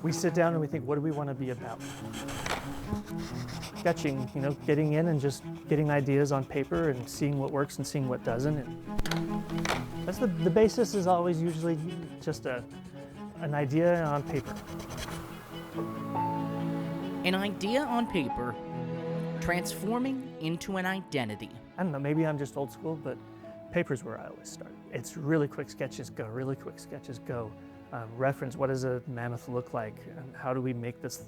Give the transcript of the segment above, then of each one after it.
We sit down and we think, what do we want to be about? Sketching, getting in and just getting ideas on paper and seeing what works and seeing what doesn't. And that's the basis is always usually just an idea on paper. An idea on paper transforming into an identity. I don't know, maybe I'm just old school, but paper's where I always start. It's really quick sketches go, really quick sketches go. Reference, what does a mammoth look like? And how do we make this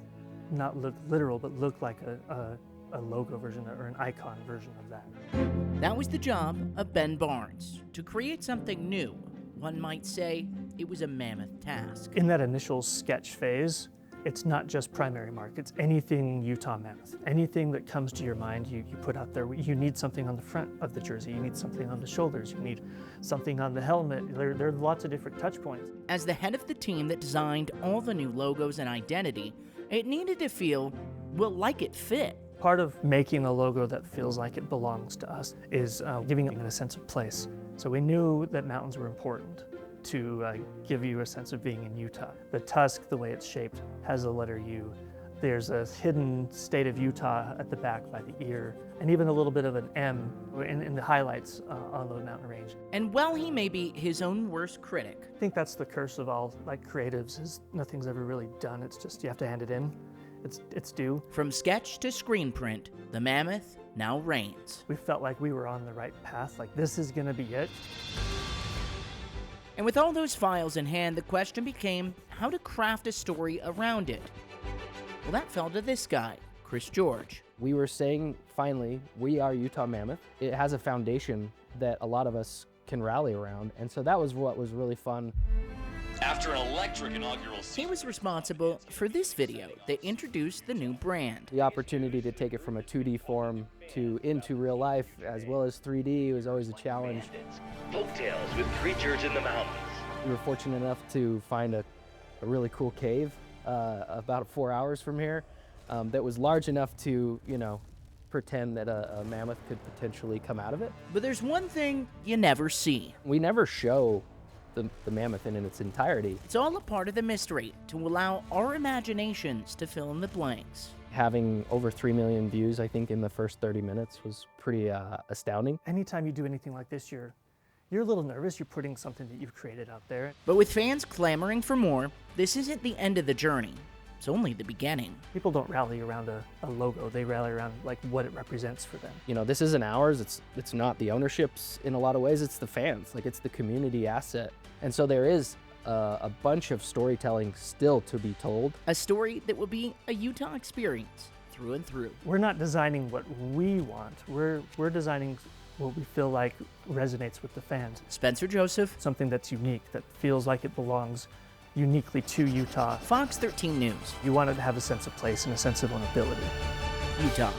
not look literal, but look like a logo version or an icon version of that? That was the job of Ben Barnes, to create something new. One might say it was a mammoth task. In that initial sketch phase, it's not just primary mark, it's anything Utah Mammoth. Anything that comes to your mind, you put out there. You need something on the front of the jersey, you need something on the shoulders, you need something on the helmet. There are lots of different touch points. As the head of the team that designed all the new logos and identity, it needed to feel, well, like it fit. Part of making a logo that feels like it belongs to us is giving it a sense of place. So we knew that mountains were important to give you a sense of being in Utah. The tusk, the way it's shaped, has a letter U. There's a hidden state of Utah at the back by the ear, and even a little bit of an M in the highlights on the mountain range. And while he may be his own worst critic, I think that's the curse of all creatives, is nothing's ever really done. It's just you have to hand it in. It's due. From sketch to screen print, the Mammoth now reigns. We felt like we were on the right path, like this is gonna be it. And with all those files in hand, the question became how to craft a story around it. Well, that fell to this guy, Chris George. We were saying, finally, we are Utah Mammoth. It has a foundation that a lot of us can rally around, and so that was what was really fun. After an electric inaugural He season, was responsible for this video that introduced the new brand. The opportunity to take it from a 2D form into real life, as well as 3D, was always a challenge. folktales with creatures in the mountains. We were fortunate enough to find a really cool cave about 4 hours from here that was large enough to, pretend that a mammoth could potentially come out of it. But there's one thing you never see. We never show the mammoth in its entirety. It's all a part of the mystery to allow our imaginations to fill in the blanks. Having over 3 million views, I think, in the first 30 minutes was pretty astounding. Anytime you do anything like this, you're a little nervous. You're putting something that you've created out there. But with fans clamoring for more, this isn't the end of the journey. It's only the beginning. People don't rally around a logo. They rally around what it represents for them. This isn't ours. It's not the ownership's in a lot of ways. It's the fans. It's the community asset. And so there is a bunch of storytelling still to be told. A story that will be a Utah experience through and through. We're not designing what we want. We're designing what we feel like resonates with the fans. Spencer Joseph, Something that's unique, that feels like it belongs uniquely to Utah. Fox 13 News, You want it to have a sense of place and a sense of ownability. Utah.